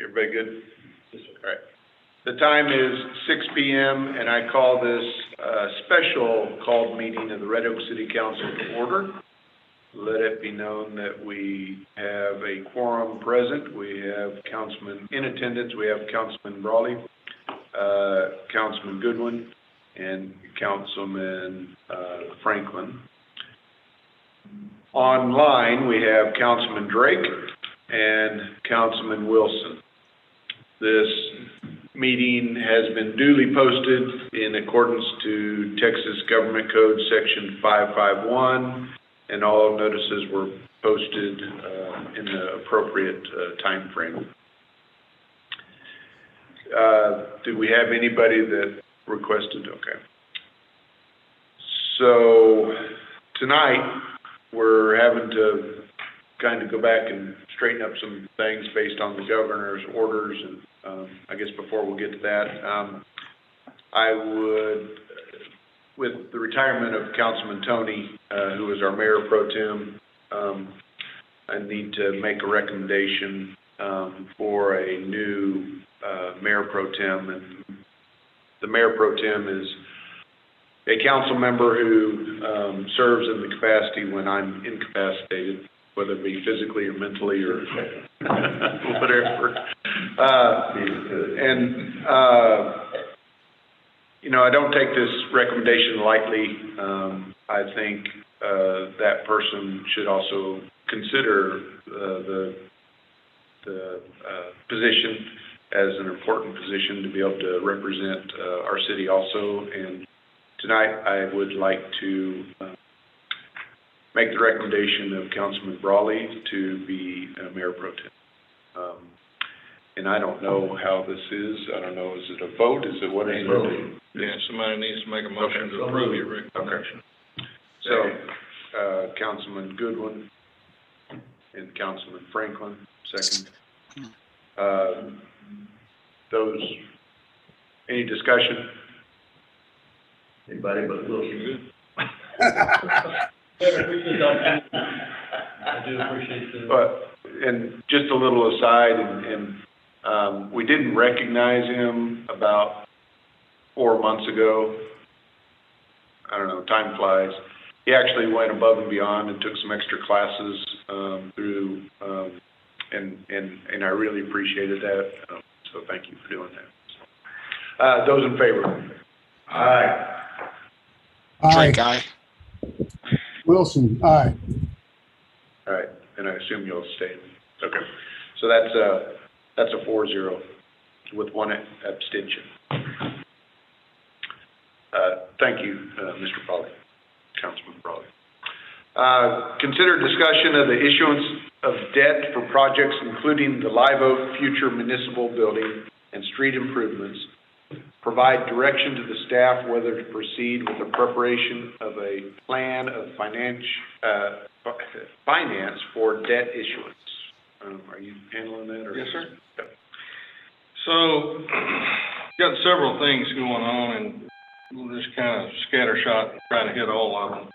everybody good? All right. The time is 6 p.m. and I call this special called meeting of the Red Oak City Council to order. Let it be known that we have a quorum present. We have councilmen in attendance. We have Councilman Brawley, Councilman Goodwin, and Councilman Franklin. Online, we have Councilman Drake and Councilman Wilson. This meeting has been duly posted in accordance to Texas Government Code Section 551, and all notices were posted in the appropriate time frame. Do we have anybody that requested? Okay. So tonight we're having to kind of go back and straighten up some things based on the governor's orders, and I guess before we'll get to that, I would, with the retirement of Councilman Tony, who is our Mayor Pro Tem, I need to make a recommendation for a new Mayor Pro Tem, and the Mayor Pro Tem is a council member who serves in the capacity when I'm incapacitated, whether it be physically or mentally or whatever. You know, I don't take this recommendation lightly. I think that person should also consider the position as an important position to be able to represent our city also. And tonight I would like to make the recommendation of Councilman Brawley to be Mayor Pro Tem. And I don't know how this is. I don't know, is it a vote? Is it what is it? Yeah, somebody needs to make a motion to approve your recommendation. Okay. So, Councilman Goodwin and Councilman Franklin, second. Any discussion? Anybody but Wilson? I do appreciate the... But, and just a little aside, and we didn't recognize him about 4 months ago. I don't know, time flies. He actually went above and beyond and took some extra classes through, and I really appreciated that. So thank you for doing that. Those in favor? Aye. Drake, aye. Wilson, aye. All right, and I assume you'll stay. Okay, so that's a 4-0 with one abstention. Thank you, Mr. Brawley, Councilman Brawley. Consider discussion of the issuance of debt for projects including the Live Oak Future Municipal Building and street improvements. Provide direction to the staff whether to proceed with the preparation of a plan of finance for debt issuance. Are you handling that? Or? Yes, sir. Okay. So, got several things going on, and we'll just kind of scattershot and try to hit all of them.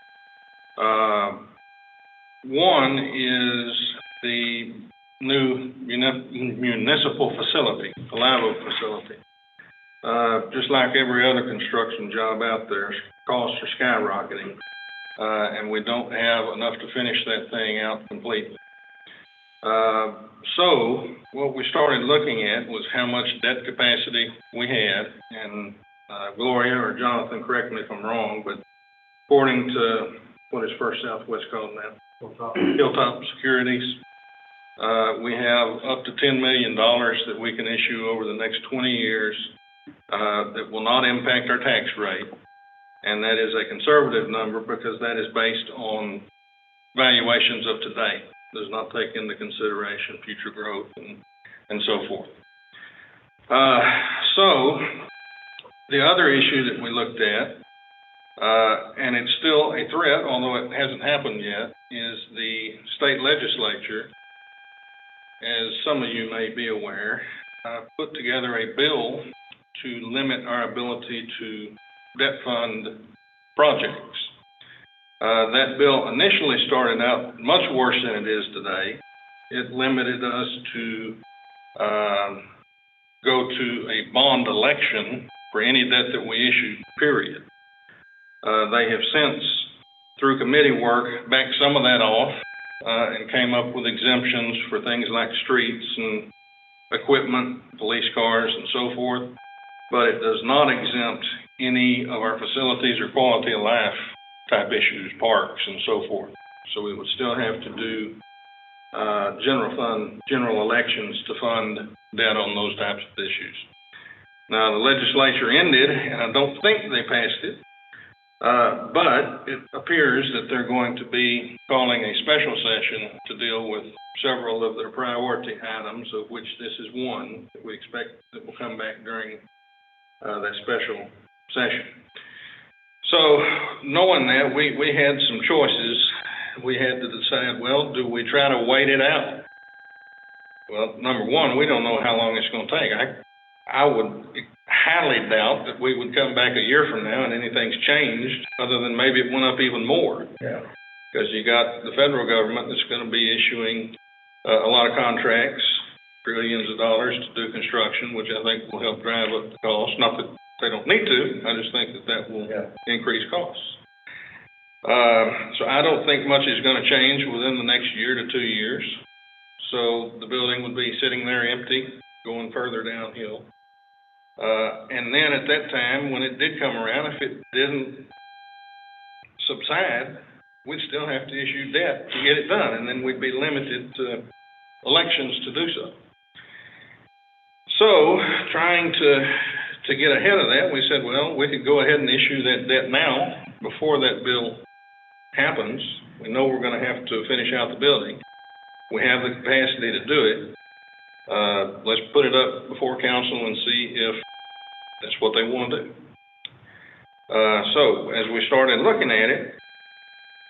One is the new municipal facility, the Live Oak facility. Just like every other construction job out there, costs are skyrocketing, and we don't have enough to finish that thing out completely. So what we started looking at was how much debt capacity we had, and Gloria or Jonathan, correct me if I'm wrong, but according to what is First Southwest called now? Hilltop Securities, we have up to $10 million that we can issue over the next 20 years that will not impact our tax rate. And that is a conservative number because that is based on valuations of today. Does not take into consideration future growth and so forth. So the other issue that we looked at, and it's still a threat, although it hasn't happened yet, is the state legislature, as some of you may be aware, put together a bill to limit our ability to debt fund projects. That bill initially started out much worse than it is today. It limited us to go to a bond election for any debt that we issued, period. They have since, through committee work, backed some of that off and came up with exemptions for things like streets and equipment, police cars, and so forth. But it does not exempt any of our facilities or quality of life type issues, parks, and so forth. So we would still have to do general elections to fund debt on those types of issues. Now, the legislature ended, and I don't think they passed it, but it appears that they're going to be calling a special session to deal with several of their priority items, of which this is one that we expect that will come back during that special session. So, knowing that, we had some choices. We had to decide, well, do we try to wait it out? Well, number one, we don't know how long it's going to take. I would highly doubt that we would come back a year from now and anything's changed, other than maybe it went up even more. Yeah. Because you got the federal government that's going to be issuing a lot of contracts, trillions of dollars to do construction, which I think will help drive up the cost. Not that they don't need to, I just think that will increase costs. So I don't think much is going to change within the next year to 2 years. So the building would be sitting there empty, going further downhill. And then at that time, when it did come around, if it didn't subside, we'd still have to issue debt to get it done, and then we'd be limited to elections to do so. So trying to get ahead of that, we said, well, we could go ahead and issue that debt now before that bill happens. We know we're going to have to finish out the building. We have the capacity to do it. Let's put it up before council and see if that's what they want to do. So as we started looking at it,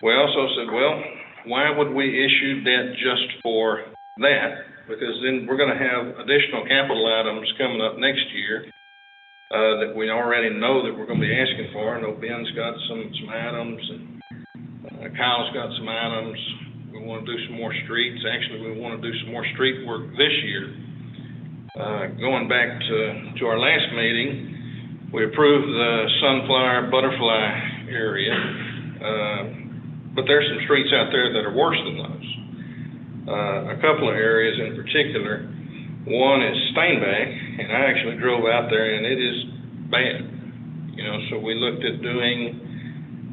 we also said, well, why would we issue debt just for that? Because then we're going to have additional capital items coming up next year that we already know that we're going to be asking for. I know Ben's got some items, and Kyle's got some items. We want to do some more streets. Actually, we want to do some more street work this year. Going back to our last meeting, we approved the Sunflower Butterfly area, but there's some streets out there that are worse than those. A couple of areas in particular. One is Steinbach, and I actually drove out there, and it is bad. So we looked at doing.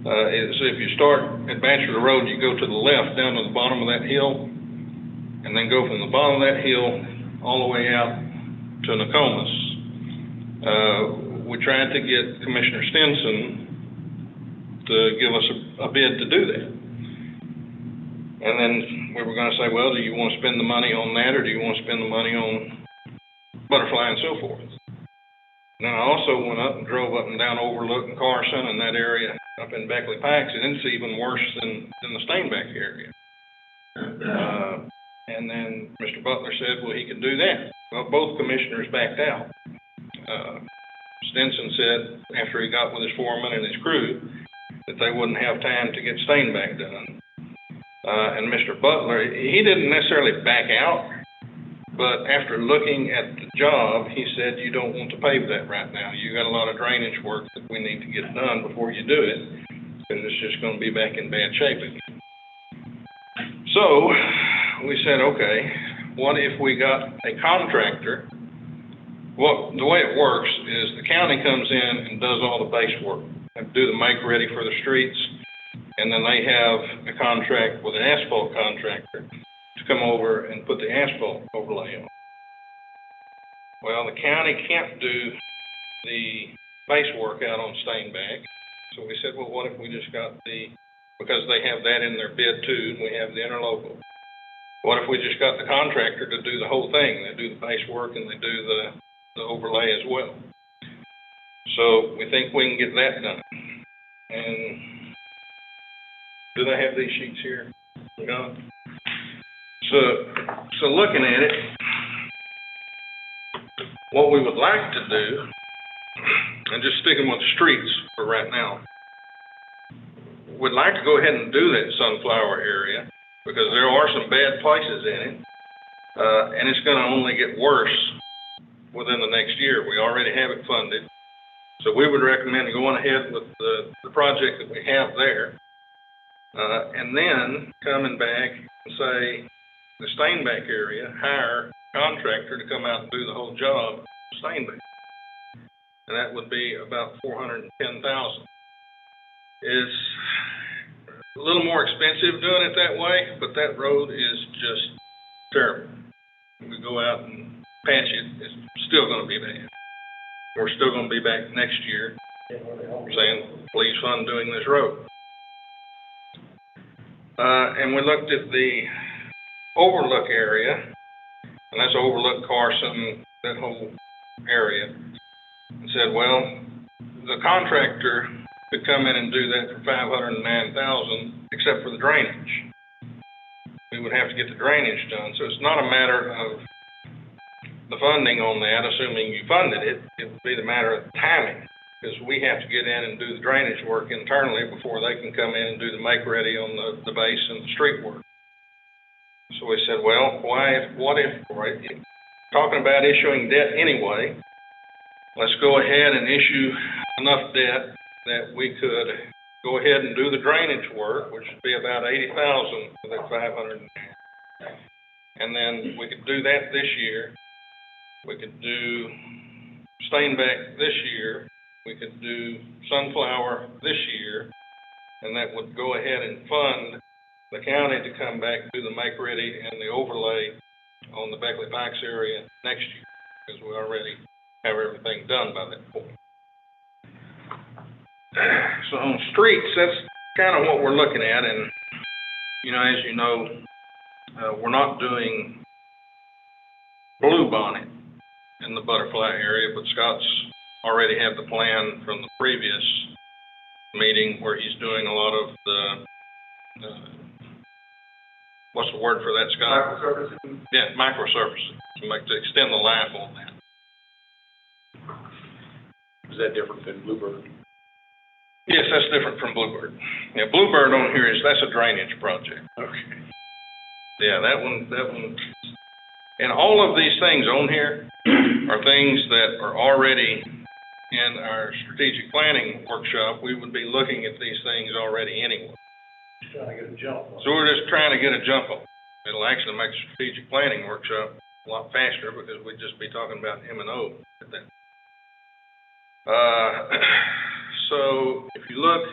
So if you start at Bachelor Road, you go to the left down to the bottom of that hill, and then go from the bottom of that hill all the way out to Nokomis. We tried to get Commissioner Stinson to give us a bid to do that. And then we were going to say, well, do you want to spend the money on that, or do you want to spend the money on Butterfly and so forth? And then I also went up and drove up and down Overlook and Carson and that area up in Beckley Pikes, and it's even worse than the Steinbach area. And then Mr. Butler said, well, he could do that. Well, both commissioners backed out. Stinson said, after he got with his foreman and his crew, that they wouldn't have time to get Steinbach done. And Mr. Butler, he didn't necessarily back out, but after looking at the job, he said, you don't want to pave that right now. You got a lot of drainage work that we need to get done before you do it, because it's just going to be back in bad shape again. So we said, okay, what if we got a contractor? Well, the way it works is the county comes in and does all the base work, and do the make ready for the streets, and then they have a contract with an asphalt contractor to come over and put the asphalt overlay on. Well, the county can't do the base work out on Steinbach, so we said, well, what if we just got because they have that in their bid too, and we have the interlocal. What if we just got the contractor to do the whole thing? They do the base work and they do the overlay as well. So we think we can get that done. And do they have these sheets here? No. So looking at it, what we would like to do, and just sticking with the streets for right now, we'd like to go ahead and do that Sunflower area, because there are some bad places in it. And it's gonna only get worse within the next year. We already have it funded. So we would recommend going ahead with the project that we have there. And then coming back and say, the Stainback area, hire a contractor to come out and do the whole job of Stainback. And that would be about $410,000. It's a little more expensive doing it that way, but that road is just terrible. We go out and patch it, it's still gonna be bad. We're still gonna be back next year saying, please fund doing this road. And we looked at the overlook area, and that's overlook Carson, that whole area, and said, well, the contractor could come in and do that for $509,000, except for the drainage. We would have to get the drainage done, so it's not a matter of the funding on that, assuming you funded it. It would be the matter of timing, because we have to get in and do the drainage work internally before they can come in and do the make-ready on the base and the street work. So we said, well, what if, right, talking about issuing debt anyway, let's go ahead and issue enough debt that we could go ahead and do the drainage work, which would be about $80,000 for that $500,000. And then we could do that this year. We could do Stainback this year. We could do Sunflower this year, and that would go ahead and fund the county to come back and do the make-ready and the overlay on the Beckley Pikes area next year, because we already have everything done by that point. So on streets, that's kind of what we're looking at, and, you know, as you know, we're not doing Blue Bonnet in the Butterfly area, but Scott's already have the plan from the previous meeting where he's doing a lot of the, what's the word for that, Scott? Microservices? Yeah, microservices, to extend the life on that. Is that different than Bluebird? Yes, that's different from Bluebird. Yeah, Bluebird on here that's a drainage project. Okay. Yeah, that one, and all of these things on here are things that are already in our strategic planning workshop. We would be looking at these things already anyway. Trying to get a jump on it. So we're just trying to get a jump on it. It'll actually make the strategic planning workshop a lot faster because we'd just be talking about M&O at that. So if you look,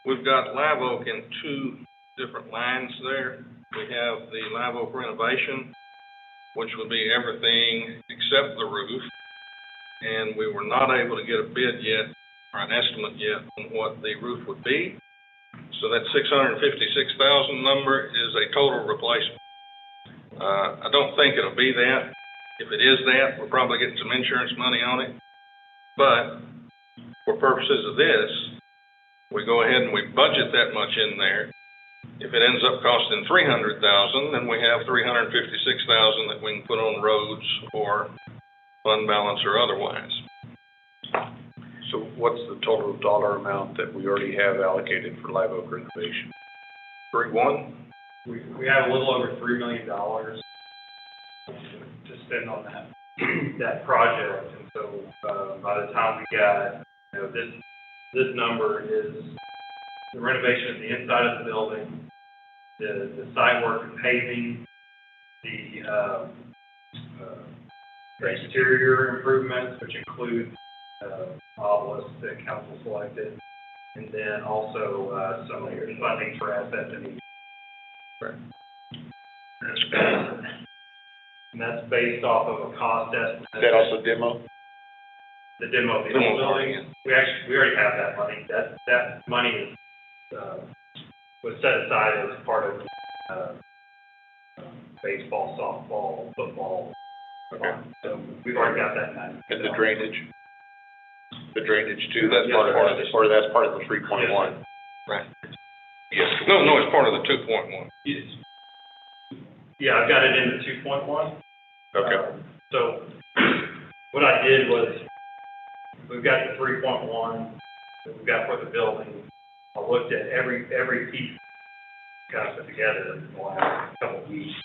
we've got Live Oak in two different lines there. We have the Live Oak renovation, which would be everything except the roof. And we were not able to get a bid yet, or an estimate yet, on what the roof would be. So that $656,000 number is a total replacement. I don't think it'll be that. If it is that, we're probably getting some insurance money on it. But for purposes of this, we go ahead and we budget that much in there. If it ends up costing $300,000, then we have $356,000 that we can put on roads or fund balance or otherwise. So what's the total dollar amount that we already have allocated for Live Oak renovation? 3-1? We have a little over $3 million to spend on that, that project. And so, by the time we got, you know, this number is the renovation of the inside of the building, the site work and paving, the exterior improvements, which include obelisks that council selected, and then also some of your funding for SFME. And that's based off of a cost estimate. Is that also demo? The demo of the old building. We already have that money. That money is was set aside as part of baseball, softball, football. Okay. So we've already got that money. And the drainage? The drainage too, that's Yes, part of the 3.1. Right. Yes. No, it's part of the 2.1. Yes. Yeah, I've got it in the 2.1. Okay. So what I did was, we've got the 3.1 that we've got for the building. I looked at every piece kind of put together in the last couple of weeks.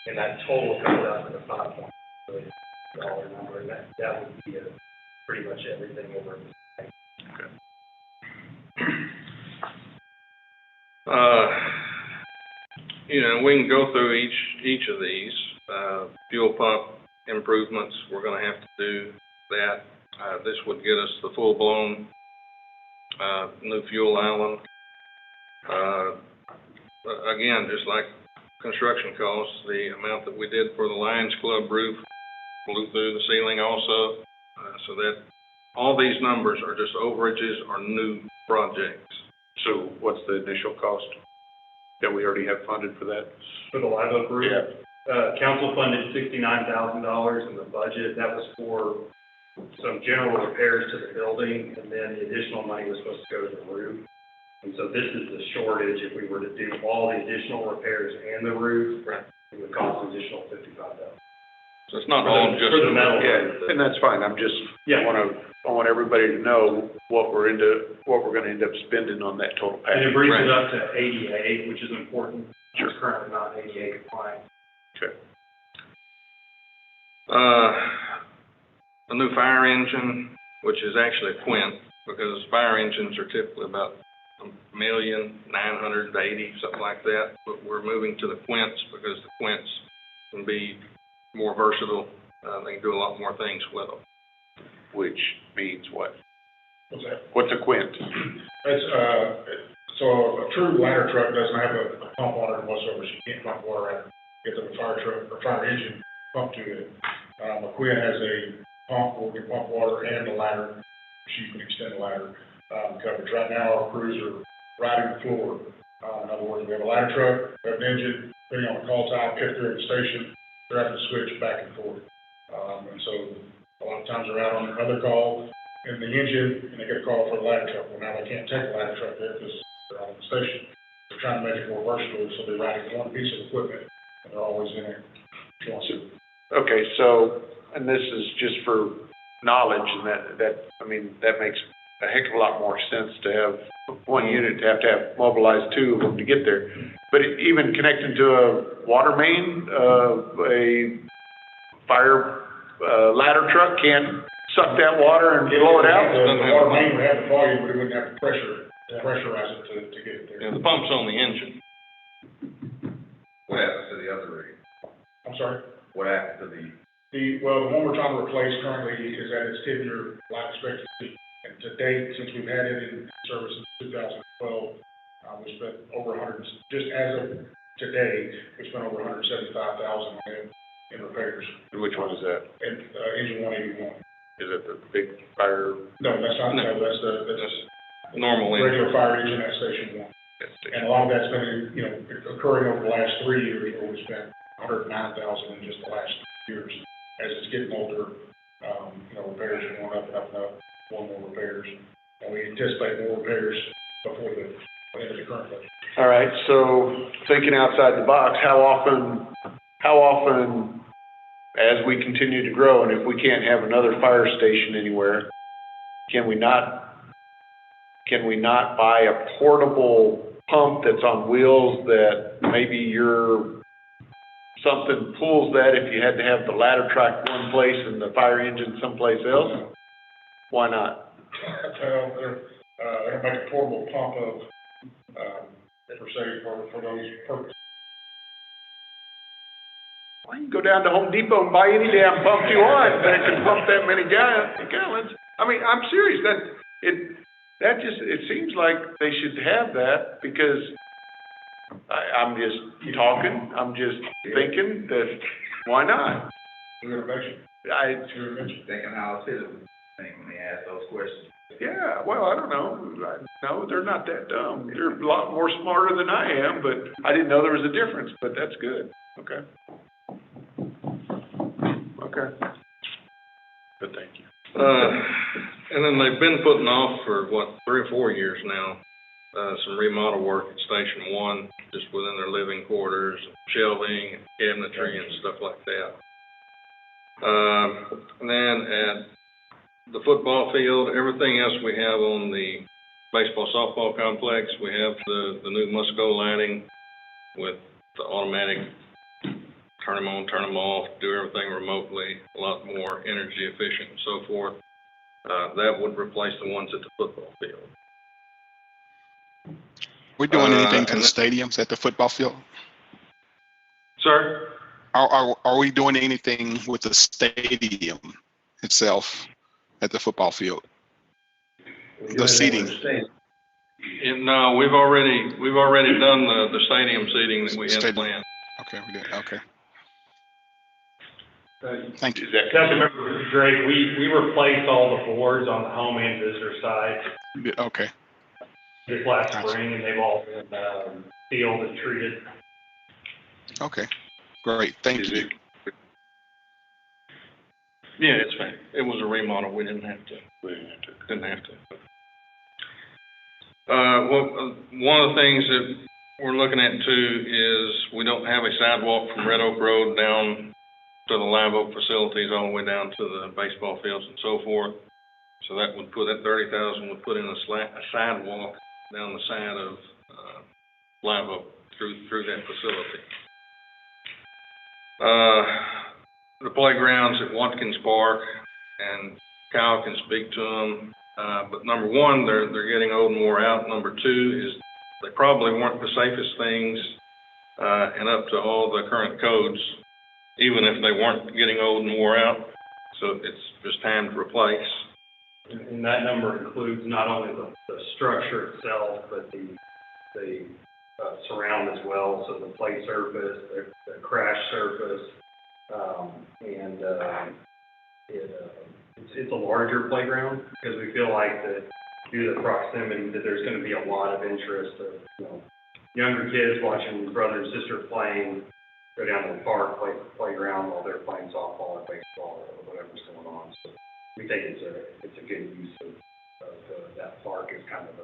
and that total comes out to the $5.1 million number, and that would be pretty much everything over. You know, we can go through each of these. Fuel pump improvements, we're gonna have to do that. This would get us the full-blown, new fuel island. Again, just like construction costs, the amount that we did for the Lions Club roof blew through the ceiling also. So that, all these numbers are just overages or new projects. So what's the initial cost that we already have funded for that? For the Live Oak roof? Yeah. Council funded $69,000 in the budget. That was for some general repairs to the building, and then the additional money was supposed to go to the roof. And so this is the shortage. If we were to do all the additional repairs and the roof, it would cost an additional $55,000. So it's not all just For the metal. Yeah, and that's fine. I'm just, Yeah. I want everybody to know what we're gonna end up spending on that total And package. it brings it up to ADA, which is important. Sure. It's currently not ADA compliant. Okay. A new fire engine, which is actually a Quint, because fire engines are typically about $1,980,000, something like that. But we're moving to the Quints because the Quints can be more versatile. They can do a lot more things with them. Which means what? What's that? What's a quint? That's, so a true ladder truck doesn't have a pump on it whatsoever, so you can't pump water out. Get the fire truck, or fire engine pump to it. A Quint has a pump where we can pump water and the ladder, so you can extend the ladder, coverage. Right now, our crews are riding the floor. In other words, we have a ladder truck, we have an engine, depending on the call time, if they're at the station, they're having to switch back and forth. And so a lot of times they're out on another call in the engine, and they get a call for the ladder truck. Well, now they can't take the ladder truck there because they're on the station. They're trying to make it more versatile, so they're riding one piece of equipment, and they're always in there. Okay, so, and this is just for knowledge, and that makes a heck of a lot more sense to have one unit, to have mobilized two of them to get there. But even connecting to a water main, a fire ladder truck can't suck that water and blow it out? The water main would have the volume, but it wouldn't have the pressure, to pressurize it to get it there. Yeah, the pump's on the engine. What happens to the other rig? I'm sorry? What happens to The one we're trying to replace currently is at its 10-year life expectancy. And to date, since we've had it in service since 2012, we spent over just as of today, we spent over $175,000 on it in repairs. And which one is that? And, engine 181. Is it the big fire? No, that's not, No. no, that's Just normal engine. regular fire engine at Station 1. And a lot of that's been, occurring over the last 3 years, where we spent $109,000 in just the last years. As it's getting older, repairs are going up and up and up, more repairs. And we anticipate more repairs before the end of the current budget. All right, so thinking outside the box, how often, as we continue to grow, and if we can't have another fire station anywhere, can we not buy a portable pump that's on wheels that maybe something pulls that if you had to have the ladder truck one place and the fire engine someplace else? Why not? They're gonna make a portable pump per se, for those purposes. Well, you can go down to Home Depot and buy any damn pump you want that can pump that many gallons. I mean, I'm serious, it seems like they should have that, because I'm just talking, I'm just thinking that, why not? We're gonna mention, thinking how citizens think when they ask those questions? Yeah, well, I don't know. No, they're not that dumb. They're a lot more smarter than I am, but I didn't know there was a difference, but that's good. Okay. Okay. But thank you. And then they've been putting off for, 3 or 4 years now, some remodel work at Station 1, just within their living quarters, shelving, and cabinetry and stuff like that. And then at the football field, everything else we have on the baseball softball complex, we have the new Musco lighting with the automatic turn them on, turn them off, do everything remotely, a lot more energy efficient and so forth. That would replace the ones at the football field. We doing anything and to the stadiums at the football field? Sir? Are we doing anything with the stadium itself at the football field? The seating. No, we've already done the stadium seating that we had Stadium. planned. Okay, we did. Okay. Thank you. Is that Council Member Drake, we replaced all the boards on the home and visitor side Yeah, okay. this last Gotcha. spring, and they've all been sealed and treated. Okay. Great. Thank Is you. it- Yeah, it's fine. It was a remodel. We didn't have to. One of the things that we're looking at too is we don't have a sidewalk from Red Oak Road down to the Live Oak facilities all the way down to the baseball fields and so forth. So that would put, that 30,000 would put in a sidewalk down the side of, Live Oak through that facility. The playgrounds at Watkins Park, and Kyle can speak to them. But number one, they're getting old and wore out. Number two is they probably weren't the safest things, and up to all the current codes, even if they weren't getting old and wore out. So it's just time to replace. And that number includes not only the structure itself, but the surround as well, so the play surface, the crash surface, and it's a larger playground, because we feel like that due to the proximity, that there's gonna be a lot of interest of, younger kids watching brother and sister playing, go down to the park, play playground while they're playing softball or baseball or whatever's going on. So we think it's a good use of that park as kind of a,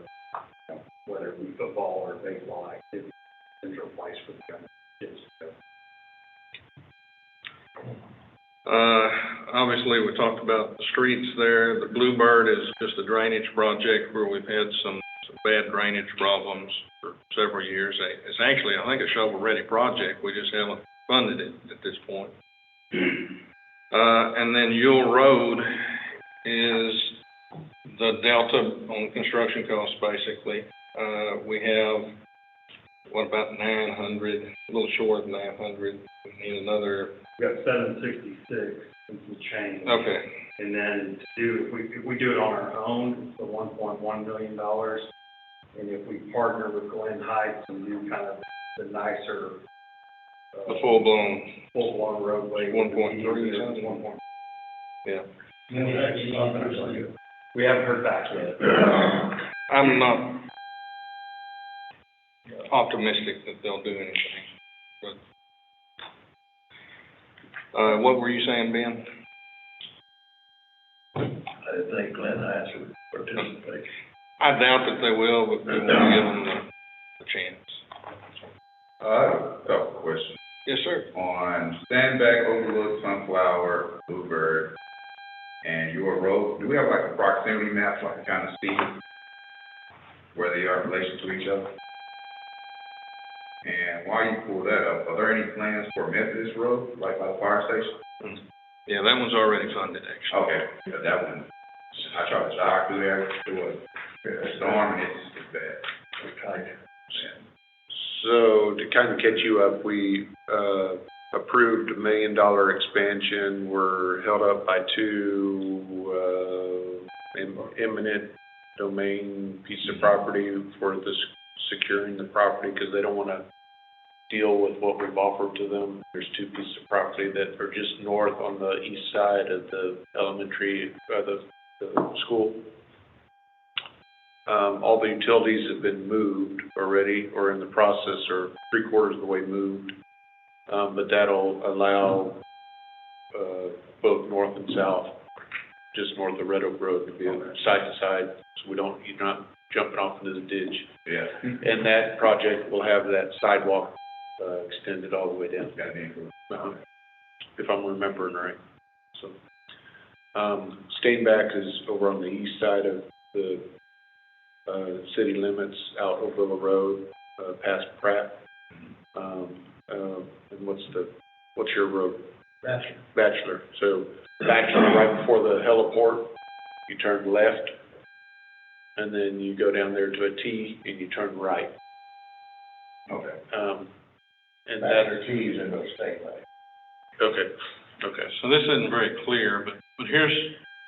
whether it be football or baseball activity, central place for the young kids to go. Obviously, we talked about the streets there. The Bluebird is just a drainage project where we've had some bad drainage problems for several years. It's actually, I think, a shovel-ready project. We just haven't funded it at this point. And then Yule Road is the delta on construction costs, basically. We have, what, about 900, a little short of 900. We need another. We got 766 and some change. Okay. And then if we do it on our own, it's $1.1 million. And if we partner with Glen Heights and do kind of the nicer, The full-blown roadway. 1.3 or something? 1. Yeah. We haven't heard back yet. I'm not optimistic that they'll do anything, but, what were you saying, Ben? I didn't think Glen Heights would participate. I doubt that they will, but we want to give them the chance. I have a couple of questions. Yes, sir. On Sandback, Overlook, Sunflower, Bluebird, and Your Road, do we have like a proximity map so I can kind of see where they are in relation to each other? And while you pull that up, are there any plans for Methodist Road, like by the fire station? Yeah, that one's already funded, actually. Okay, yeah, that one, I tried to jog through there, through a storm, and it's bad. Okay. So to kind of catch you up, we approved $1 million expansion. We're held up by two eminent domain pieces of property for this securing the property, because they don't want to deal with what we've offered to them. There's two pieces of property that are just north on the east side of the elementary, the school. All the utilities have been moved already, or in the process, or 3/4 of the way moved. But that'll allow both north and south, just north of Red Oak Road, to be side to side, so you're not jumping off into the ditch. Yeah. And that project will have that sidewalk extended all the way down. Gotta be improved. If I'm remembering right. So, Stainback is over on the east side of the city limits, out Oakville Road, past Pratt. And what's what's your road? Bachelor. Bachelor. So Bachelor, right before the heliport, you turn left, and then you go down there to a T and you turn right. Okay. And that, Bachelor T's in the state lane. okay, okay. So this isn't very clear, but here's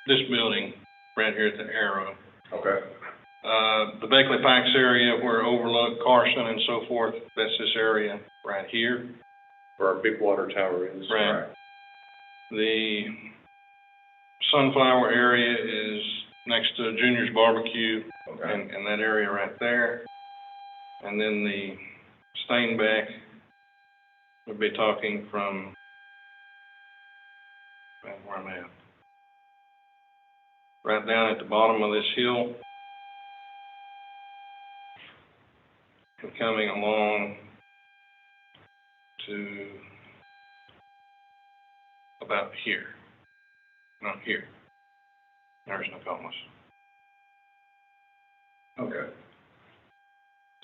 this building right here at the arrow. Okay. The Beckley Pikes area where overlook Carson and so forth, that's this area right here. Where our big water tower is. Right. The Sunflower area is next to Junior's Barbecue Okay. and that area right there. And then the Steinbeck would be talking from, where am I at? Right down at the bottom of this hill. And coming along to about here. Not here. There's Nokomis. Okay.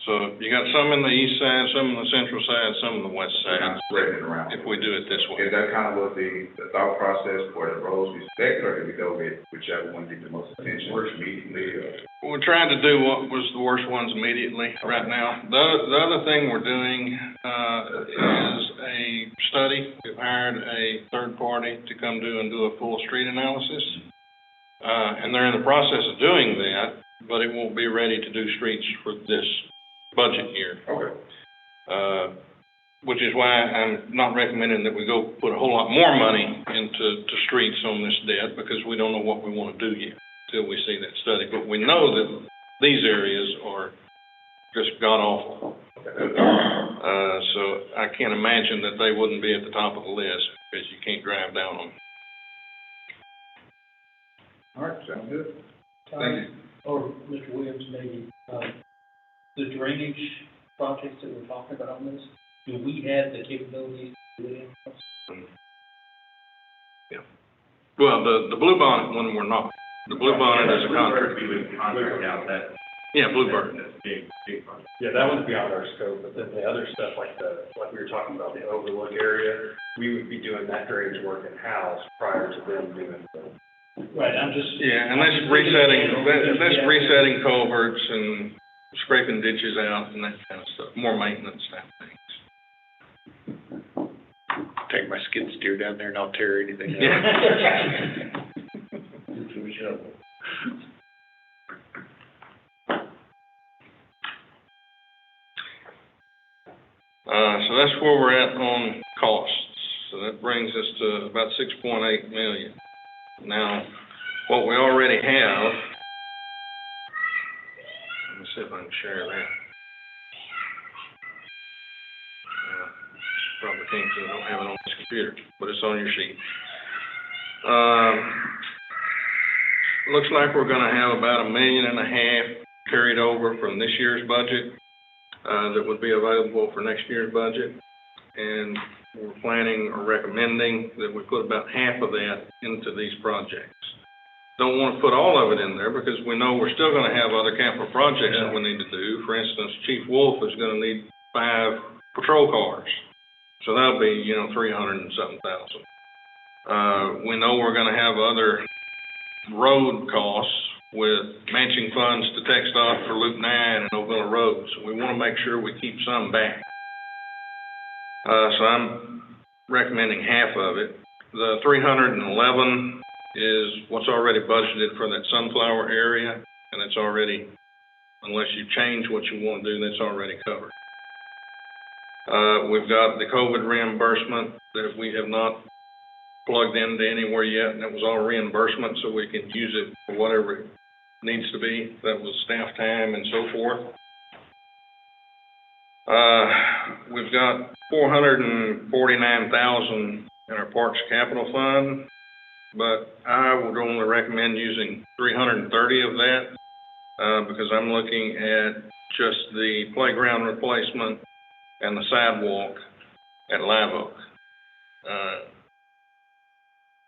So you got some in the east side, some on the central side, some on the west Kind side, of spreading it around. if we do it this way. Is that kind of what the thought process for the roads we select, or do we go with whichever one needs the most attention immediately, or? We're trying to do what was the worst ones immediately right now. The other thing we're doing, is a study. We've hired a third party to come and do a full street analysis. And they're in the process of doing that, but it won't be ready to do streets for this budget year. Okay. Which is why I'm not recommending that we go put a whole lot more money into streets on this debt, because we don't know what we want to do yet till we see that study. But we know that these areas are just god awful. So I can't imagine that they wouldn't be at the top of the list, because you can't drive down them. All right, sounds good. Tom, Thank you. or Mr. Williams, maybe, the drainage projects that we're talking about on this, do we have the capabilities to do it in-house? Yeah. Well, the Blue Bonnet one, we're not. The Blue Bonnet is a contract. We would contract out that. Yeah, Bluebird. That's big project. Yeah, that one's beyond our scope, but then the other stuff like we were talking about, the overlook area, we would be doing that drainage work in-house prior to them doing the. Right, I'm just. Yeah, and that's resetting culverts and scraping ditches out and that kind of stuff, more maintenance type things. Take my skid steer down there and I'll tear anything out. Yeah. So that's where we're at on costs. So that brings us to about 6.8 million. Now, what we already have, let me see if I can share that. Probably can't, because I don't have it on this computer, but it's on your sheet. Looks like we're gonna have about $1.5 million carried over from this year's budget, that would be available for next year's budget. And we're planning or recommending that we put about half of that into these projects. Don't want to put all of it in there, because we know we're still gonna have other capital projects that we need to do. For instance, Chief Wolf is gonna need 5 patrol cars. So that'll be, 300 and something thousand. We know we're gonna have other road costs with matching funds to TxDOT for Loop 9 and Ovilla Road. So we wanna make sure we keep some back. So I'm recommending half of it. The 311 is what's already budgeted for that Sunflower area, and it's already, unless you change what you wanna do, that's already covered. We've got the COVID reimbursement that we have not plugged into anywhere yet, and that was all reimbursement, so we can use it for whatever it needs to be. That was staff time and so forth. We've got $449,000 in our Parks Capital Fund, but I would only recommend using 330 of that, because I'm looking at just the playground replacement and the sidewalk at Live Oak.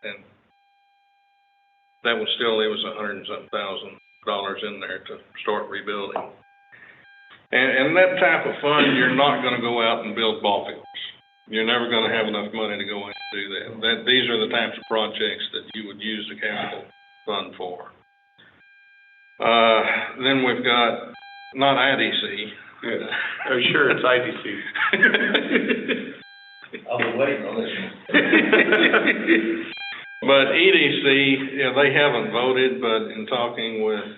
And that would still leave us $100 and something thousand in there to start rebuilding. And that type of fund, you're not gonna go out and build ball fields. you're never gonna have enough money to go in and do that. These are the types of projects that you would use the capital fund for. Then we've got, not IDC. Oh, sure, it's IDC. I've been waiting on this one. But EDC, yeah, they haven't voted, but in talking with,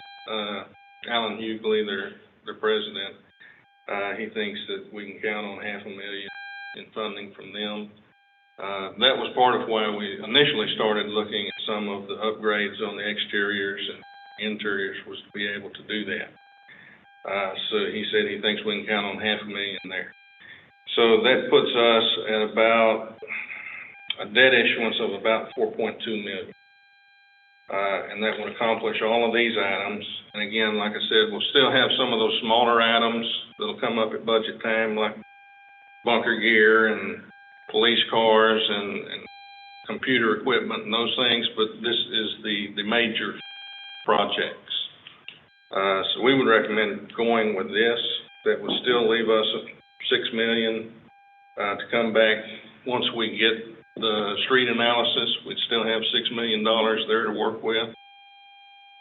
Alan Hughley, their president, he thinks that we can count on $500,000 in funding from them. That was part of why we initially started looking at some of the upgrades on the exteriors and interiors, was to be able to do that. So he said he thinks we can count on $500,000 there. So that puts us at about a debt issuance of about $4.2 million. And that would accomplish all of these items. And again, like I said, we'll still have some of those smaller items that'll come up at budget time, like bunker gear and police cars and computer equipment and those things, but this is the major projects. So we would recommend going with this. That would still leave us $6 million to come back once we get the street analysis. We'd still have $6 million there to work with.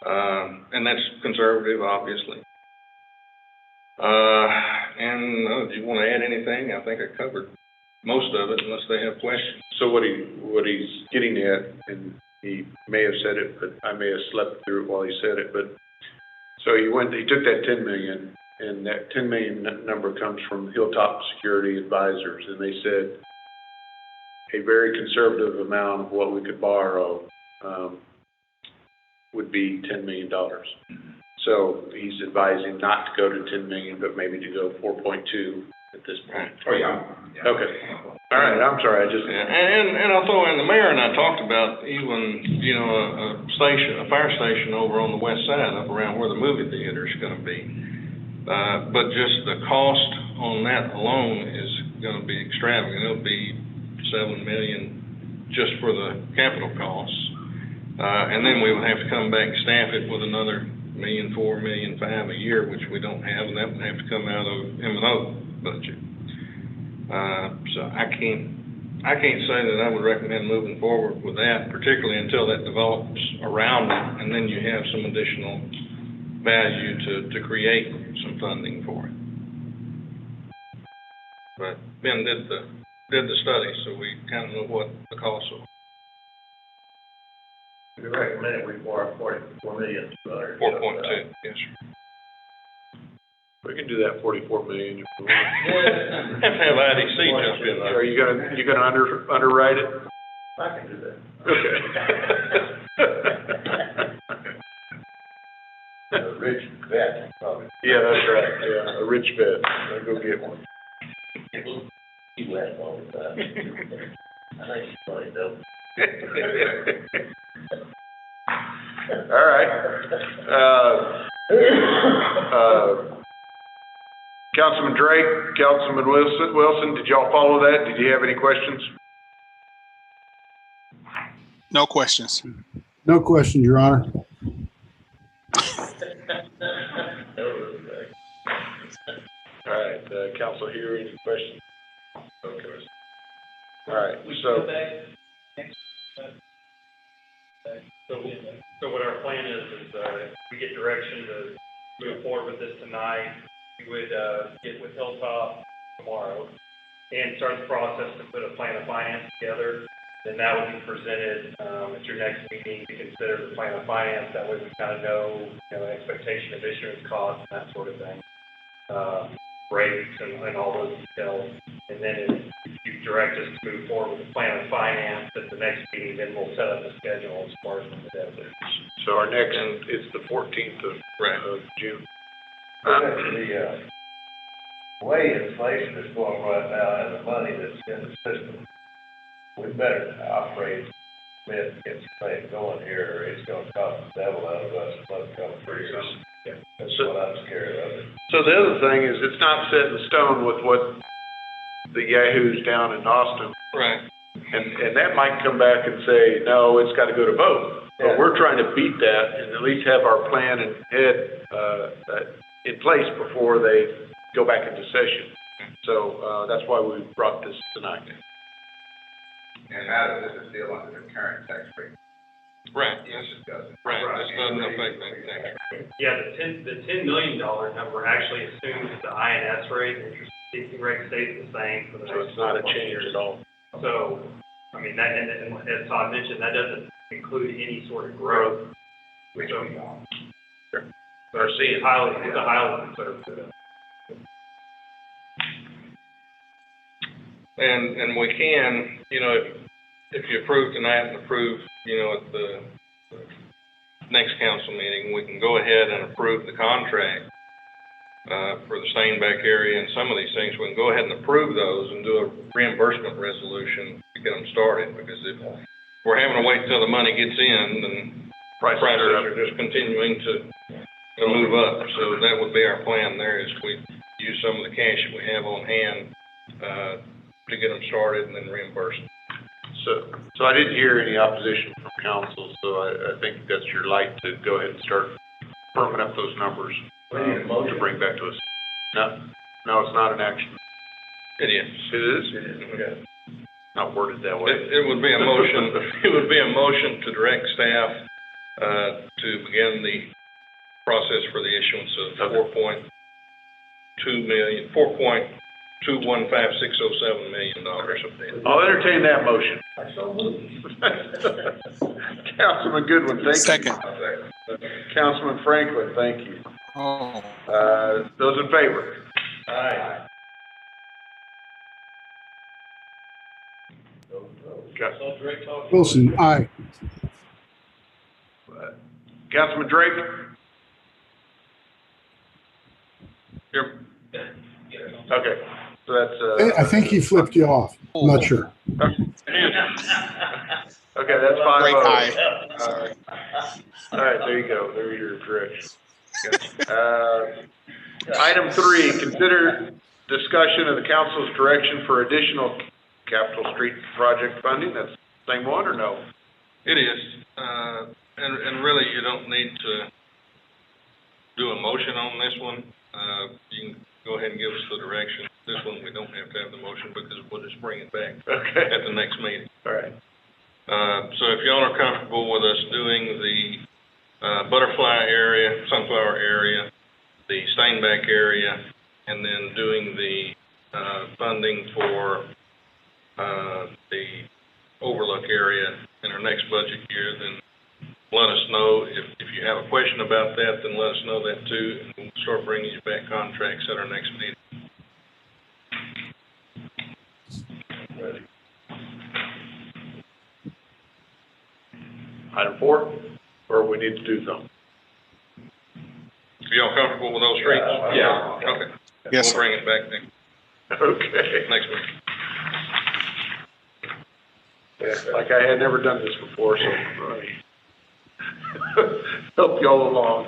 And that's conservative, obviously. Do you want to add anything? I think I covered most of it, unless they have questions. So what he's getting at, and he may have said it, but I may have slept through it while he said it, but so he took that 10 million, and that 10 million number comes from Hilltop Security Advisors, and they said a very conservative amount of what we could borrow would be $10 million. So he's advising not to go to 10 million, but maybe to go 4.2 at this point. Oh, yeah. Okay. All right, I'm sorry, I just... And I'll throw in, the mayor and I talked about even, a fire station over on the west side, up around where the movie theater is gonna be. But just the cost on that alone is gonna be extravagant. It'll be $7 million just for the capital costs. And then we would have to come back and staff it with another $1.4 million, $1.5 million a year, which we don't have, and that would have to come out of M&O budget. So I can't say that I would recommend moving forward with that, particularly until that develops around it, and then you have some additional value to create some funding for it. But Ben did the study, so we kind of know what the costs are. We recommend we borrow $44 million. 4.2, yes, sir. We can do that 44 million if we want. Have to have IDC jump in there. Are you gonna underwrite it? I can do that. Okay. A rich vet, probably. Yeah, that's right, yeah, a rich vet, I'll go get one. He laughs all the time. I think he's funny though. All right. Councilman Drake, Councilman Wilson, did y'all follow that? Did you have any questions? No questions. No questions, Your Honor. All right, council here, any questions? Okay. All right, so. So what our plan is if we get direction to move forward with this tonight, we would get with Hilltop tomorrow and start the process to put a plan of finance together. Then that would be presented at your next meeting to consider the plan of finance. That way we kind of know, expectation of issuance costs and that sort of thing, rates and all those details. And then if you direct us to move forward with the plan of finance at the next meeting, then we'll set up the schedule as far as the debt is. So our next, it's the 14th of June. The way inflation is going right now and the money that's in the system, we better operate with, get some things going here, or it's gonna cost the devil out of us, let it come free. That's what I'm scared of. So the other thing is, it's not set in stone with what the yahoos down in Austin. Right. And that might come back and say, no, it's gotta go to vote. But we're trying to beat that and at least have our plan in place before they go back into session. So, that's why we brought this tonight. And that is still under the current tax rate. Right, Yes, it doesn't. right, this doesn't affect that tax rate. Yeah, the $10 million number actually assumes the INS rate, the interest seeking rate stays the same for the So next it's not a 4 change years. at all. So, I mean, that, and as Todd mentioned, that doesn't include any sort of growth. Which So, we don't. so it's a highly conservative. And we can, if you approve tonight and approve, at the next council meeting, we can go ahead and approve the contract for the Steinbeck area and some of these things. We can go ahead and approve those and do a reimbursement resolution to get them started, because if we're having to wait till the money gets in, then prices are just continuing to move up. So that would be our plan there, is we use some of the cash that we have on hand to get them started and then reimburse them. So I didn't hear any opposition from council, so I think that's your light to go ahead and start firming up those numbers to bring back to us. No, it's not an action. It is. It is? Okay. Not worded that way. It would be a motion, it would be a motion to direct staff to begin the process for the issuance of $4.215607 million of debt. I'll entertain that motion. Councilman Goodwin, thank you. Second. Councilman Franklin, thank you. Oh, Those in favor? Aye. Wilson, aye. Councilman Drake? Here, Okay, so that's, I think he flipped you off. I'm not sure. okay, that's 5-0. great eye. Sorry. All right, there you go. There's your correction. Item 3, consider discussion of the council's direction for additional Capitol Street project funding. That's the same one or no? it is, and really, you don't need to do a motion on this one. You can go ahead and give us the direction. This one, we don't have to have the motion, because we'll just bring it back Okay. at the next meeting. All right. So if y'all are comfortable with us doing the Butterfly area, Sunflower area, the Steinbeck area, and then doing the funding for the Overlook area in our next budget year, then let us know. If you have a question about that, then let us know that too, and we'll start bringing you back contracts at our next meeting. Item 4, or we need to do something? Are y'all comfortable with those streets? Yeah. Okay. Yes, We'll bring it back then, Okay. next meeting. Yeah, like I had never done this before, so help y'all along.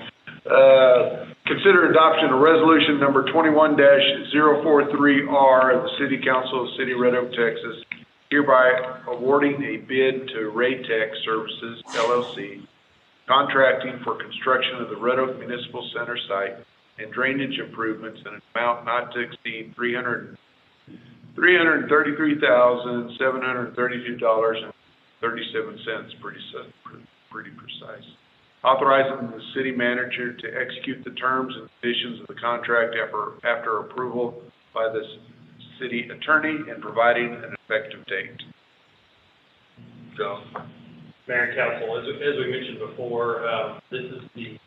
Consider adoption of resolution number 21-043R of the City Council of the City of Red Oak, Texas, hereby awarding a bid to Raytech Services LLC, contracting for construction of the Red Oak Municipal Center site and drainage improvements in an amount not to exceed $333,732.37, pretty precise. Authorizing the city manager to execute the terms and conditions of the contract after approval by the city attorney and providing an effective date. John? Mayor and council, as we mentioned before, this is the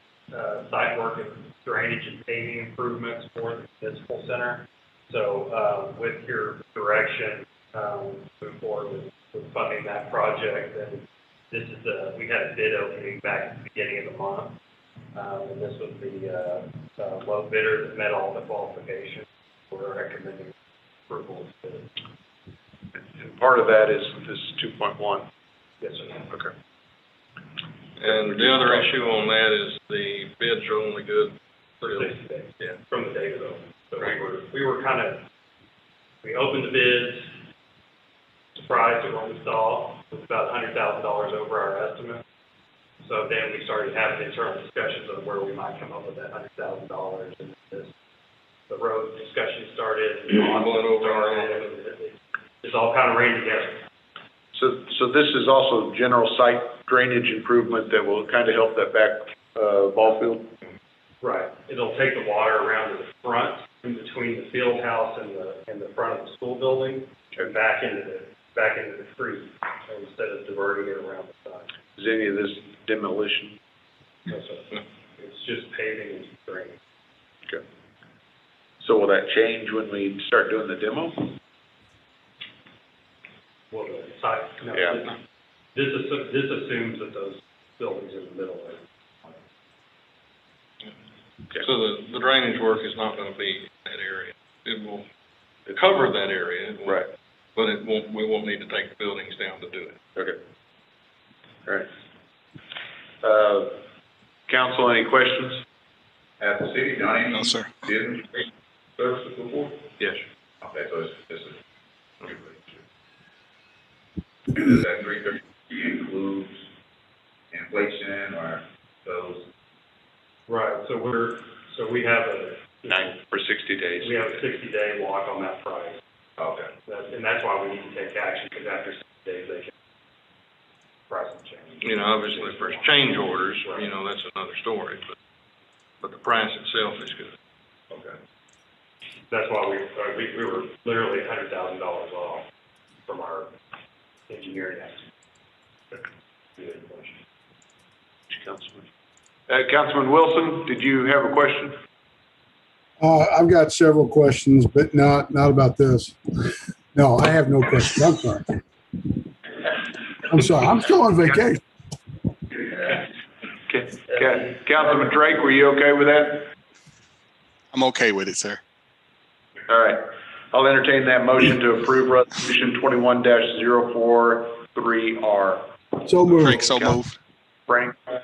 site work and drainage and paving improvements for the municipal center. So with your direction, move forward with funding that project. And this is we had a bid opening back at the beginning of the month. And this was the low bidder that met all the qualifications. We're recommending approval of this. And part of that is this 2.1. Yes, sir. Okay. And the other issue on that is the bids are only good For till, 60 days. yeah. From the date of the opening. So we opened the bids, surprised at what we saw. It was about $100,000 over our estimate. So then we started having internal discussions on where we might come up with that $100,000. And this the road discussion started, and bond started, and it's all kind of ran together. So this is also general site drainage improvement that will kind of help that back, ball field? Right. It'll take the water around to the front, in between the field house and the front of the school building, and back into the creek, instead of diverting it around the side. Is any of this demolition? No, sir. It's just paving and drainage. Okay. So will that change when we start doing the demo? Well, the side, no, Yeah. this assumes that those buildings in the middle are. Okay. So the drainage work is not gonna be in that area. It will cover that area. It will- Right. But we won't need to take the buildings down to do it. Okay. All right. Council, any questions? Has the city done any? No, sir. Business services before? Yes. Okay, so this is. And does that 330 includes inflation or those? Right, so we have a 60 days. We have a 60-day lock on that price. Okay. And that's why we need to take action, because after 60 days, they can price and change. You know, obviously, if there's change orders, you know, that's another story, but the price itself is good. Okay. That's why we were literally $100,000 off from our engineering estimate. Councilman Wilson, did you have a question? I've got several questions, but not about this. No, I have no questions. I'm sorry. I'm sorry. I'm still on vacation. Okay. Councilman Drake, were you okay with that? I'm okay with it, sir. All right. I'll entertain that motion to approve resolution 21-043R. So moved. Drake, so moved. Franklin,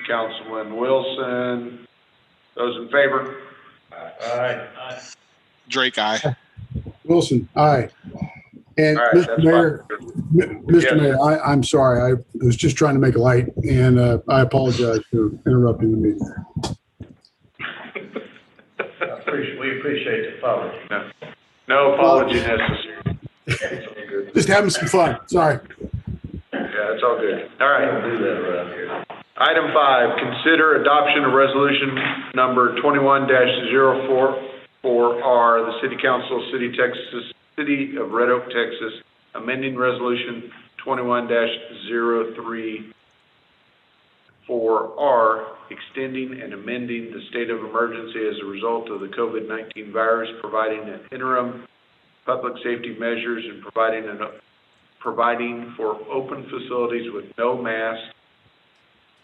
Councilman Wilson, those in favor? Aye. Drake, aye. Wilson, aye. And All right, Mr. that's Mayor, fine. Mr. Yes. Mayor, I'm sorry. I was just trying to make light, and I apologize for interrupting the meeting. We appreciate the apology. No apology necessary. It's all good. Just having some fun. Sorry. Yeah, it's all good. All right. Don't do that around here. Item 5, consider adoption of resolution number 21-044R, the City Council, City of Red Oak, Texas, amending resolution 21-034R, extending and amending the state of emergency as a result of the COVID-19 virus, providing an interim public safety measures, and providing for open facilities with no mask,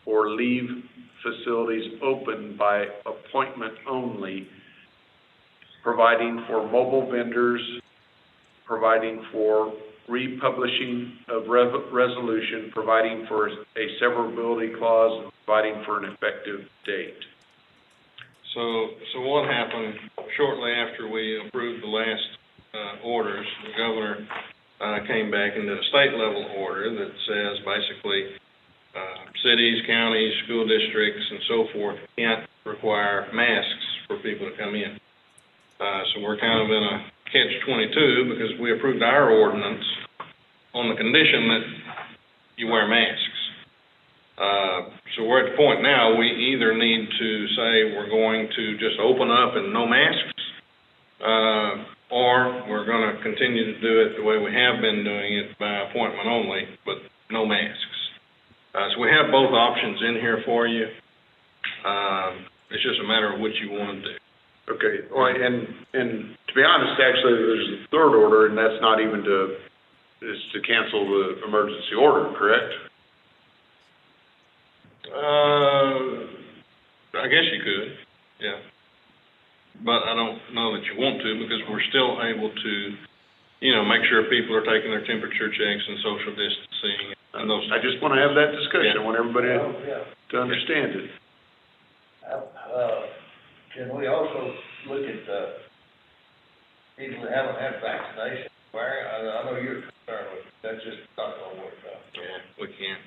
or leave facilities open by appointment only, providing for mobile vendors, providing for republishing of resolution, providing for a severability clause, and providing for an effective date. So what happened shortly after we approved the last orders, the governor came back and did a state level order that says basically cities, counties, school districts, and so forth can't require masks for people to come in. So we're kind of in a catch-22 because we approved our ordinance on the condition that you wear masks. So we're at the point now, we either need to say we're going to just open up and no masks, or we're going to continue to do it the way we have been doing it by appointment only, but no masks. So we have both options in here for you. It's just a matter of what you want to do. Okay, well, and to be honest, actually, there's a third order, and that's not even is to cancel the emergency order, correct? I guess you could, yeah. But I don't know that you want to because we're still able to, you know, make sure people are taking their temperature checks and social distancing and those. I just want to have that discussion. I Yeah. want everybody Oh, yeah. to understand it. Can we also look at people that haven't had vaccination? I know you're concerned with it. That's just not gonna work out. Yeah, we can't.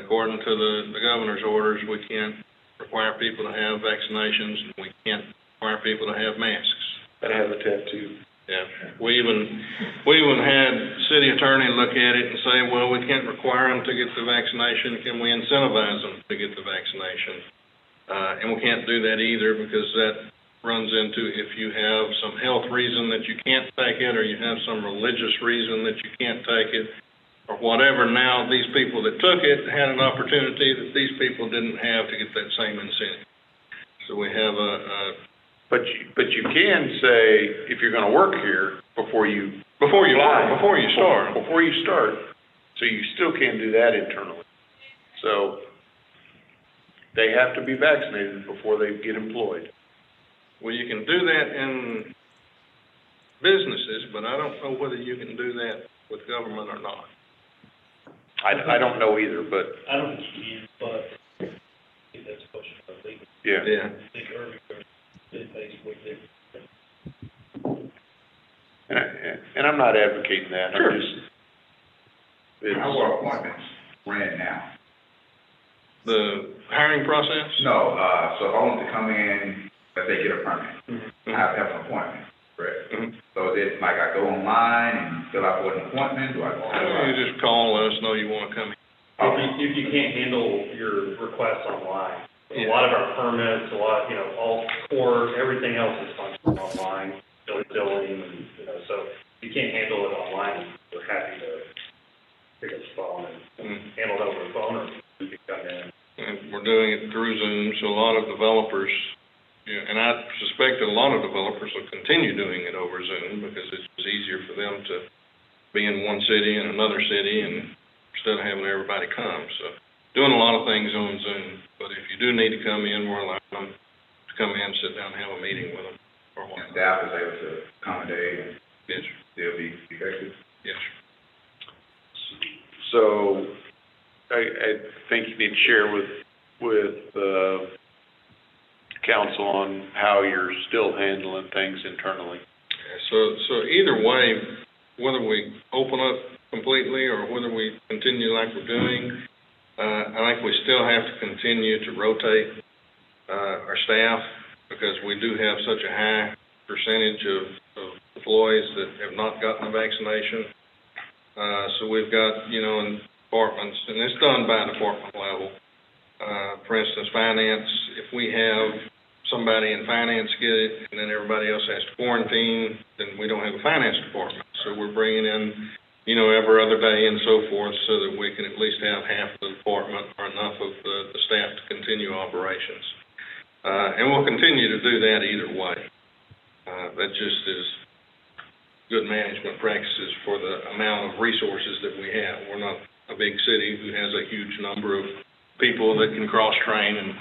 According to the governor's orders, we can't require people to have vaccinations, and we can't require people to have masks. That has a tattoo. Yeah, we even had city attorney look at it and say, well, we can't require them to get the vaccination, can we incentivize them to get the vaccination? And we can't do that either, because that runs into, if you have some health reason that you can't take it, or you have some religious reason that you can't take it, or whatever, now these people that took it had an opportunity that these people didn't have to get that same incentive. So we have But you can say, if you're gonna work here, before you start. Before you start, so you still can do that internally. So they have to be vaccinated before they get employed. Well, you can do that in businesses, but I don't know whether you can do that with government or not. I don't know either, but, I don't think you can, but I think that's a question of legal. yeah. Yeah. I think Irving did basically did. And I'm not advocating that, Sure. I'm just, How are appointments ran now? The hiring process? No, so if I want to come in, let's say get a permit, I have to have an appointment, correct? Mhm. So is it like I go online and fill out for an appointment, do I go? You just call, let us know you wanna come in. If you can't handle your requests online, Yeah. a lot of our permits, all core, everything else is functioning online, billing, and, so if you can't handle it online, we're happy to pick up the phone and handle it over the phone, or you can come in. And we're doing it through Zoom, so a lot of developers, and I suspect that a lot of developers will continue doing it over Zoom, because it's easier for them to be in one city and another city, and instead of having everybody come, so doing a lot of things on Zoom. But if you do need to come in, we're allowing them to come in, sit down, and have a meeting with them, or And what. staff is able to accommodate and Yes, sir. still be effective? Yes, sir. so I think you need to share with council on how you're still handling things internally. So either way, whether we open up completely or whether we continue like we're doing, I think we still have to continue to rotate our staff, because we do have such a high percentage of employees that have not gotten the vaccination. So we've got, in departments, and it's done by department level. For instance, finance, if we have somebody in finance get it and then everybody else has to quarantine, then we don't have a finance department. So we're bringing in, every other day and so forth, so that we can at least have half the department or enough of the staff to continue operations. And we'll continue to do that either way. That just is good management practices for the amount of resources that we have. We're not a big city who has a huge number of people that can cross-train and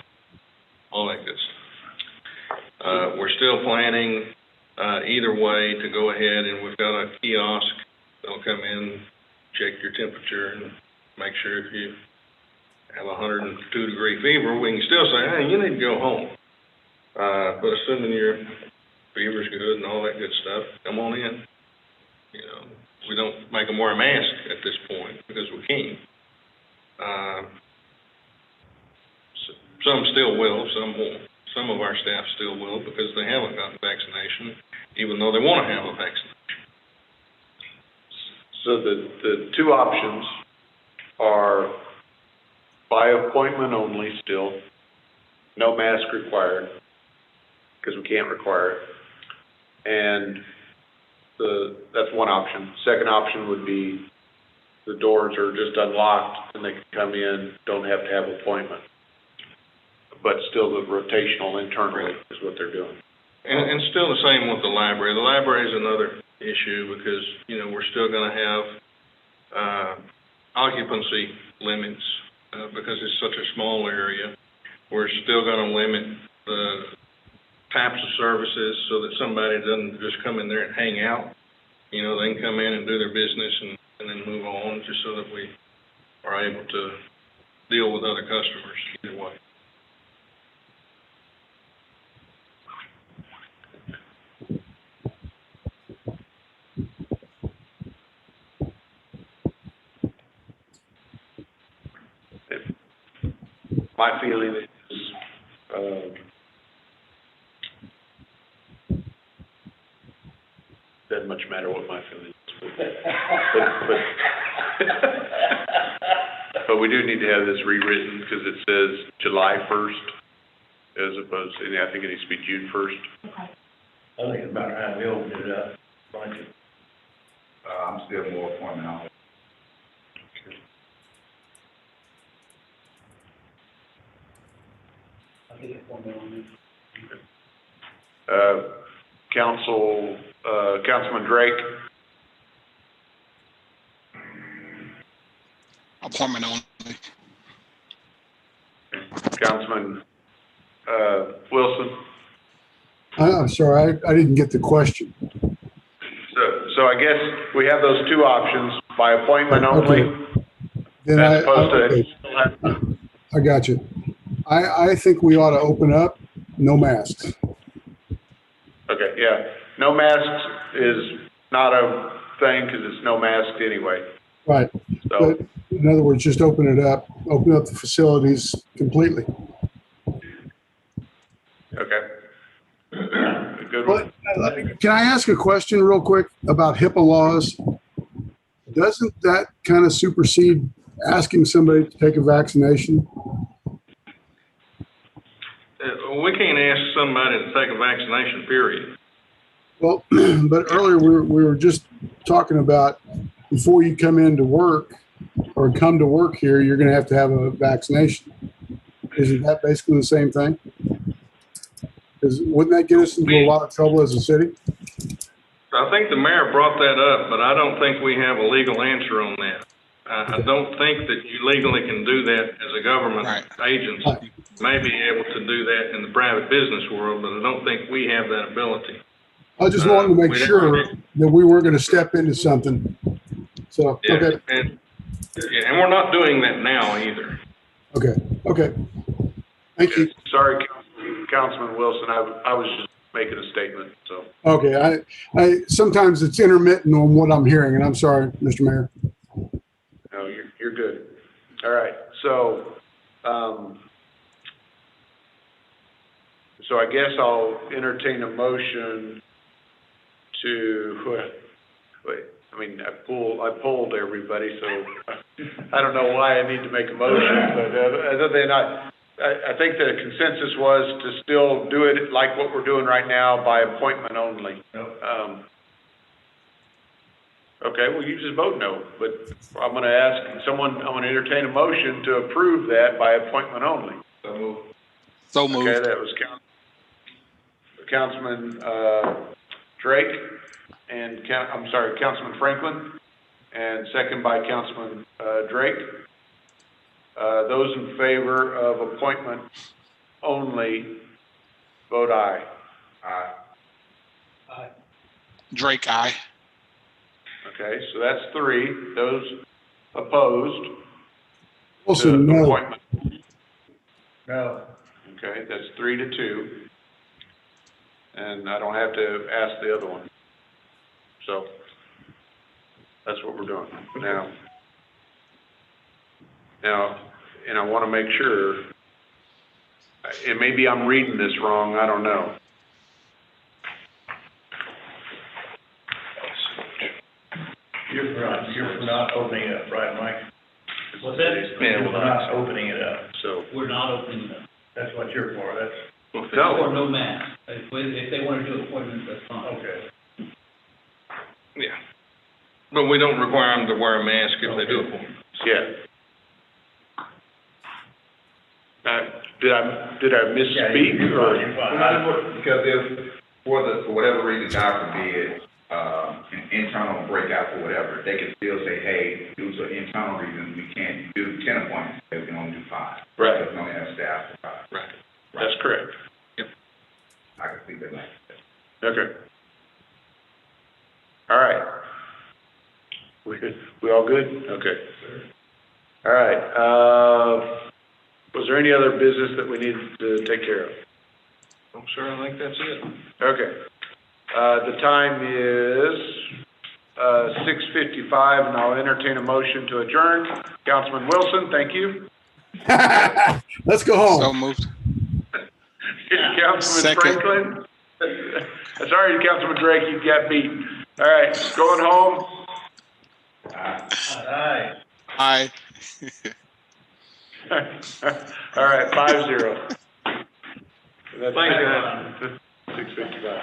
all that good stuff. We're still planning, either way, to go ahead, and we've got a kiosk that'll come in, check your temperature, and make sure if you have 102-degree fever, we can still say, hey, you need to go home. But assuming your fever's good and all that good stuff, come on in. We don't make them wear a mask at this point because we can't. Some still will, some won't. Some of our staff still will because they haven't gotten vaccination, even though they want to have a vaccination. So the two options are by appointment only still, no mask required, because we can't require it. And that's one option. Second option would be the doors are just unlocked and they can come in, don't have to have an appointment. But still the rotational internally is what they're doing. And still the same with the library. The library is another issue because, we're still going to have occupancy limits because it's such a small area. We're still going to limit the types of services so that somebody doesn't just come in there and hang out. They can come in and do their business and then move on, just so that we are able to deal with other customers either way. My feeling is, doesn't much matter what my feelings. But we do need to have this rewritten because it says July 1st as opposed to, I think it needs to be June 1st. I think it's about time we opened it up. I'm still more appointment only. I think it's one on Councilman Drake, Appointment only. Councilman, Wilson. I'm sorry, I didn't get the question. So I guess we have those two options, by appointment only, Then as opposed okay, to. I got you. I think we ought to open up, no masks. Okay, yeah. No masks is not a thing because it's no mask anyway. Right. So, But in other words, just open up the facilities completely. okay. Good one. But, can I ask a question real quick about HIPAA laws? Doesn't that kind of supersede asking somebody to take a vaccination? We can't ask somebody to take a vaccination, period. Well, but earlier we were just talking about before you come into work or come to work here, you're going to have a vaccination. Isn't that basically the same thing? Wouldn't that get us into a lot of trouble as a city? I think the mayor brought that up, but I don't think we have a legal answer on that. I don't think that you legally can do that as a government agency. Right. You may be able to do that in the private business world, but I don't think we have that ability. I just wanted to make sure that we weren't going to step into something. So, Yeah, okay, and we're not doing that now either. okay. Thank you. Sorry, Councilman Wilson, I was just making a statement, so. Okay, I sometimes it's intermittent on what I'm hearing, and I'm sorry, Mr. Mayor. No, you're good. All right, so, so I guess I'll entertain a motion to, wait, I mean, I polled everybody, so I don't know why I need to make a motion, but other than I think the consensus was to still do it like what we're doing right now by appointment only. Okay, well, you just vote no, but I'm going to ask someone, I'm going to entertain a motion to approve that by appointment only. So moved. Okay, that was Councilman Drake and Councilman Franklin, and second by Councilman Drake. Those in favor of appointment only, vote aye. Aye. Drake, aye. Okay, so that's three. Those opposed Also, to no. appointment. No. Okay, that's 3-2. And I don't have to ask the other one. So that's what we're doing now. And I want to make sure, and maybe I'm reading this wrong, I don't know. You're not opening it up, right, Mike? What's that? You're not opening it up. So, We're not opening it up. That's what you're for, that's, Or no mask. If they want to do appointments, that's fine. okay. Yeah. But we don't require them to wear a mask if they do appointments. yeah. Did I misspeak or? Because if, for whatever reason, God forbid, an internal breakout for whatever, they can still say, hey, due to internal reasons, we can't do 10 appointments, we can only do 5. Right. Because we only have staff for 5. Right. That's correct. I can see that like that. Okay. All right. We all good? Okay. All right. Was there any other business that we needed to take care of? I'm sure, I think that's it. Okay. The time is 6:55, and I'll entertain a motion to adjourn. Councilman Wilson, thank you. Let's go home. So moved. Councilman Second. Franklin. Sorry, Councilman Drake, you got beat. All right, going home? Aye. Aye. All right, 5-0. Thanks, guys. 6:55.